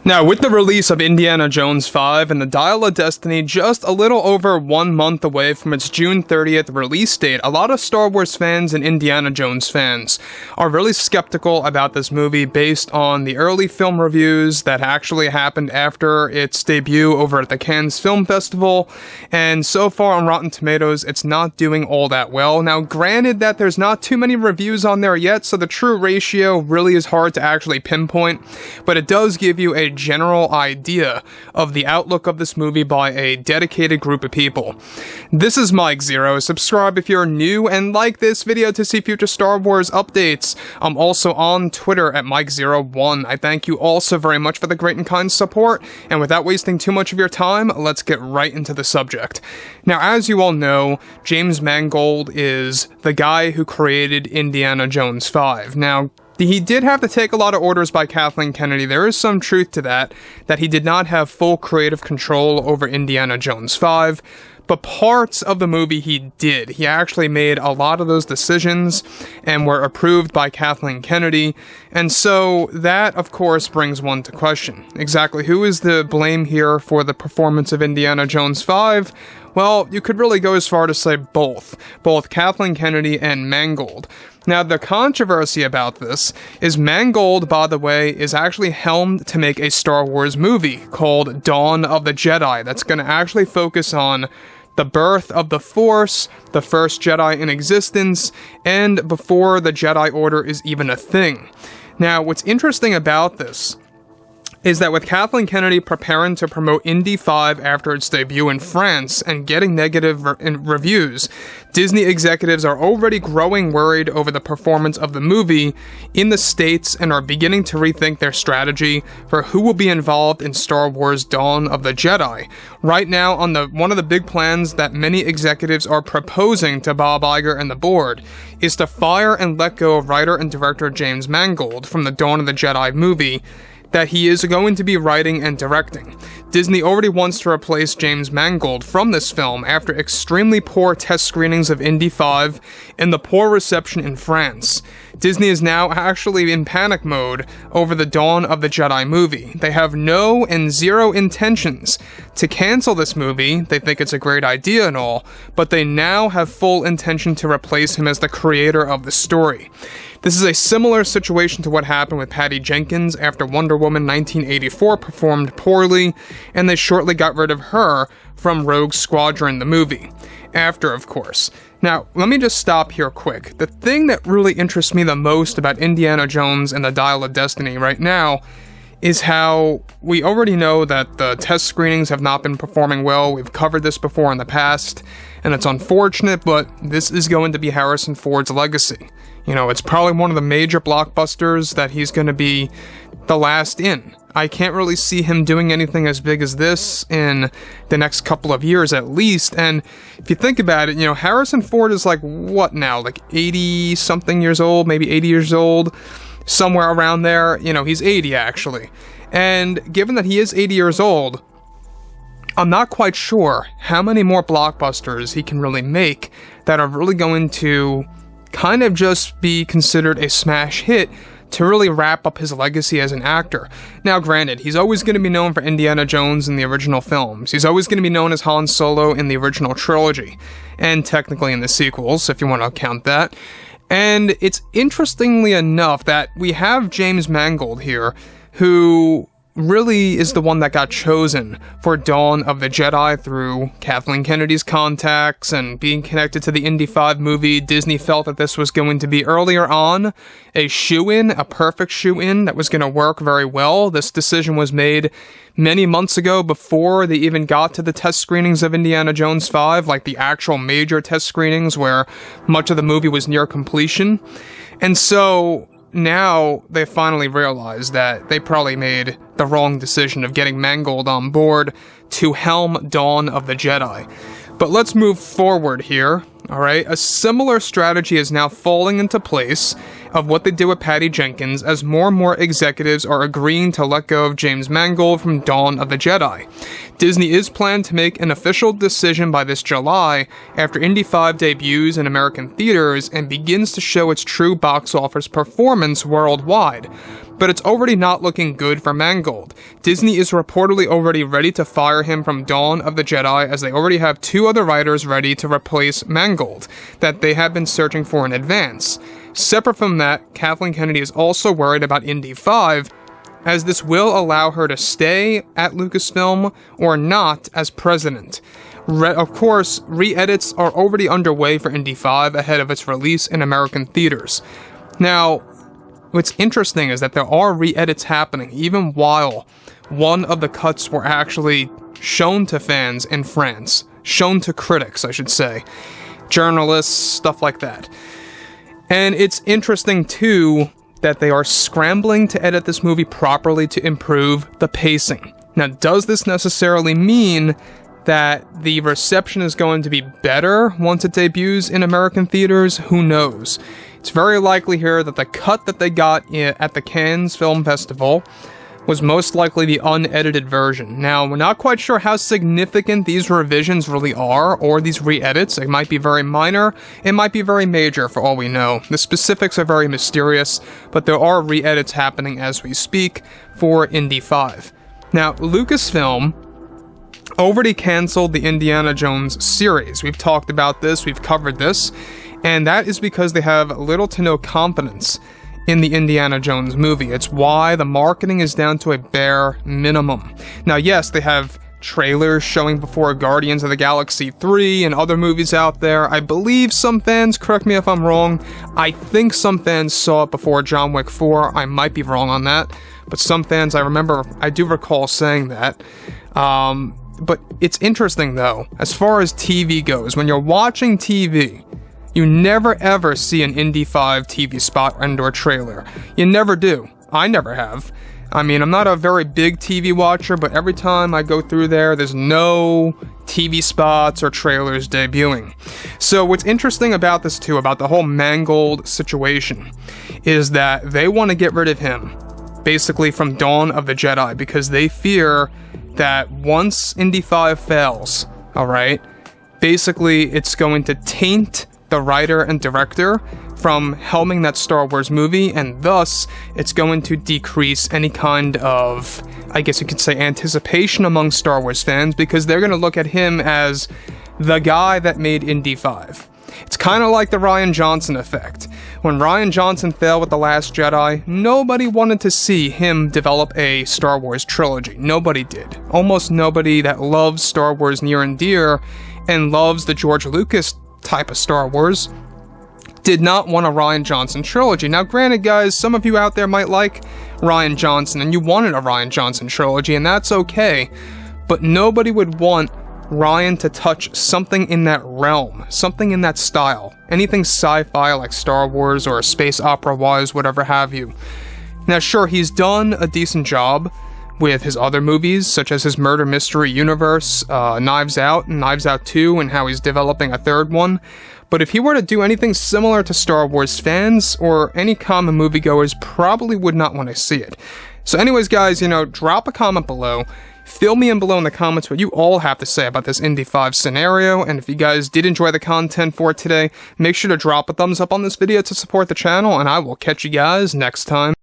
Now, with the release of Indiana Jones 5 and the Dial of Destiny just a little over 1 month away from its June 30th release date, a lot of Star Wars fans and Indiana Jones fans are really skeptical about this movie based on the early film reviews that actually happened after its debut over at the Cannes Film Festival, and so far on Rotten Tomatoes, it's not doing all that well. Now, granted that there's not too many reviews on there yet, so the true ratio really is hard to actually pinpoint, but it does give you a general idea of the outlook of this movie by a dedicated group of people. This is Mike Zero. Subscribe if you're new and like this video to see future Star Wars updates. I'm also on Twitter at Mike01. I thank you all so very much for the great and kind support, and without wasting too much of your time, let's get right into the subject. Now, as you all know, James Mangold is the guy who created Indiana Jones 5. Now, he did have to take a lot of orders by Kathleen Kennedy. There is some truth to that he did not have full creative control over Indiana Jones 5, but parts of the movie he did. He actually made a lot of those decisions and were approved by Kathleen Kennedy, and so that, of course, brings one to question. Exactly who is the blame here for the performance of Indiana Jones 5? Well, you could really go as far to say both Kathleen Kennedy and Mangold. Now, the controversy about this is Mangold, by the way, is actually helmed to make a Star Wars movie called Dawn of the Jedi that's going to actually focus on the birth of the Force, the first Jedi in existence, and before the Jedi Order is even a thing. Now, what's interesting about this is that with Kathleen Kennedy preparing to promote Indy 5 after its debut in France and getting negative reviews, Disney executives are already growing worried over the performance of the movie in the States and are beginning to rethink their strategy for who will be involved in Star Wars Dawn of the Jedi. Right now, on one of the big plans that many executives are proposing to Bob Iger and the board is to fire and let go of writer and director James Mangold from the Dawn of the Jedi movie that he is going to be writing and directing. Disney already wants to replace James Mangold from this film after extremely poor test screenings of Indy 5 and the poor reception in France. Disney is now actually in panic mode over the Dawn of the Jedi movie. They have no and zero intentions to cancel this movie. They think it's a great idea and all, but they now have full intention to replace him as the creator of the story. This is a similar situation to what happened with Patty Jenkins after Wonder Woman 1984 performed poorly, and they shortly got rid of her from Rogue Squadron, the movie. After, of course. Now, let me just stop here quick. The thing that really interests me the most about Indiana Jones and the Dial of Destiny right now is how we already know that the test screenings have not been performing well. We've covered this before in the past, and it's unfortunate, but this is going to be Harrison Ford's legacy. You know, it's probably one of the major blockbusters that he's going to be the last in. I can't really see him doing anything as big as this in the next couple of years at least, and if you think about it, you know, Harrison Ford is like, what now, like 80-something years old, maybe 80 years old, somewhere around there. You know, he's 80 actually, and given that he is 80 years old, I'm not quite sure how many more blockbusters he can really make that are really going to kind of just be considered a smash hit to really wrap up his legacy as an actor. Now, granted, he's always going to be known for Indiana Jones in the original films. He's always going to be known as Han Solo in the original trilogy, and technically in the sequels, if you want to count that. And it's interestingly enough that we have James Mangold here, who really is the one that got chosen for Dawn of the Jedi through Kathleen Kennedy's contacts and being connected to the Indy 5 movie. Disney felt that this was going to be earlier on a shoe-in, a perfect shoe-in that was going to work very well. This decision was made many months ago before they even got to the test screenings of Indiana Jones 5, like the actual major test screenings where much of the movie was near completion. And so now they finally realize that they probably made the wrong decision of getting Mangold on board to helm Dawn of the Jedi. But let's move forward here, alright? A similar strategy is now falling into place of what they did with Patty Jenkins as more and more executives are agreeing to let go of James Mangold from Dawn of the Jedi. Disney is planned to make an official decision by this July after Indy 5 debuts in American theaters and begins to show its true box office performance worldwide. but it's already not looking good for Mangold. Disney is reportedly already ready to fire him from Dawn of the Jedi, as they already have 2 other writers ready to replace Mangold that they have been searching for in advance. Separate from that, Kathleen Kennedy is also worried about Indy 5, as this will allow her to stay at Lucasfilm or not as president. Of course, re-edits are already underway for Indy 5 ahead of its release in American theaters. Now, what's interesting is that there are re-edits happening even while one of the cuts were actually shown to fans in France. Shown to critics, I should say. Journalists, stuff like that. And it's interesting, too, that they are scrambling to edit this movie properly to improve the pacing. Now, does this necessarily mean that the reception is going to be better once it debuts in American theaters? Who knows? It's very likely here that the cut that they got at the Cannes Film Festival was most likely the unedited version. Now, we're not quite sure how significant these revisions really are, or these re-edits. It might be very minor, it might be very major for all we know. The specifics are very mysterious, but there are re-edits happening as we speak for Indy 5. Now, Lucasfilm already canceled the Indiana Jones series. We've talked about this, we've covered this, and that is because they have little to no confidence in the Indiana Jones movie. It's why the marketing is down to a bare minimum. Now, yes, they have trailers showing before Guardians of the Galaxy 3 and other movies out there. I believe some fans, correct me if I'm wrong, I think some fans saw it before John Wick 4. I might be wrong on that, but some fans, I do recall saying that. But it's interesting, though, as far as TV goes, when you're watching TV, you never ever see an Indy 5 TV spot and/or trailer. You never do. I never have. I mean, I'm not a very big TV watcher, but every time I go through there's no TV spots or trailers debuting. So what's interesting about this too, about the whole Mangold situation, is that they want to get rid of him, basically from Dawn of the Jedi, because they fear that once Indy 5 fails, alright, basically it's going to taint the writer and director from helming that Star Wars movie, and thus it's going to decrease any kind of, I guess you could say, anticipation among Star Wars fans, because they're going to look at him as the guy that made Indy 5. It's kind of like the Rian Johnson effect. When Rian Johnson failed with The Last Jedi, nobody wanted to see him develop a Star Wars trilogy. Nobody did. Almost nobody that loves Star Wars near and dear and loves the George Lucas type of Star Wars did not want a Rian Johnson trilogy. Now, granted, guys, some of you out there might like Rian Johnson and you wanted a Rian Johnson trilogy, and that's okay, but nobody would want Rian to touch something in that realm, something in that style, anything sci-fi like Star Wars or space opera-wise, whatever have you. Now, sure, he's done a decent job with his other movies, such as his murder mystery universe, Knives Out, and Knives Out 2, and how he's developing a third one. But if he were to do anything similar to Star Wars, fans or any common moviegoers probably would not want to see it. So anyways, guys, drop a comment below. Fill me in below in the comments what you all have to say about this Indy 5 scenario, and if you guys did enjoy the content for today, make sure to drop a thumbs up on this video to support the channel, and I will catch you guys next time.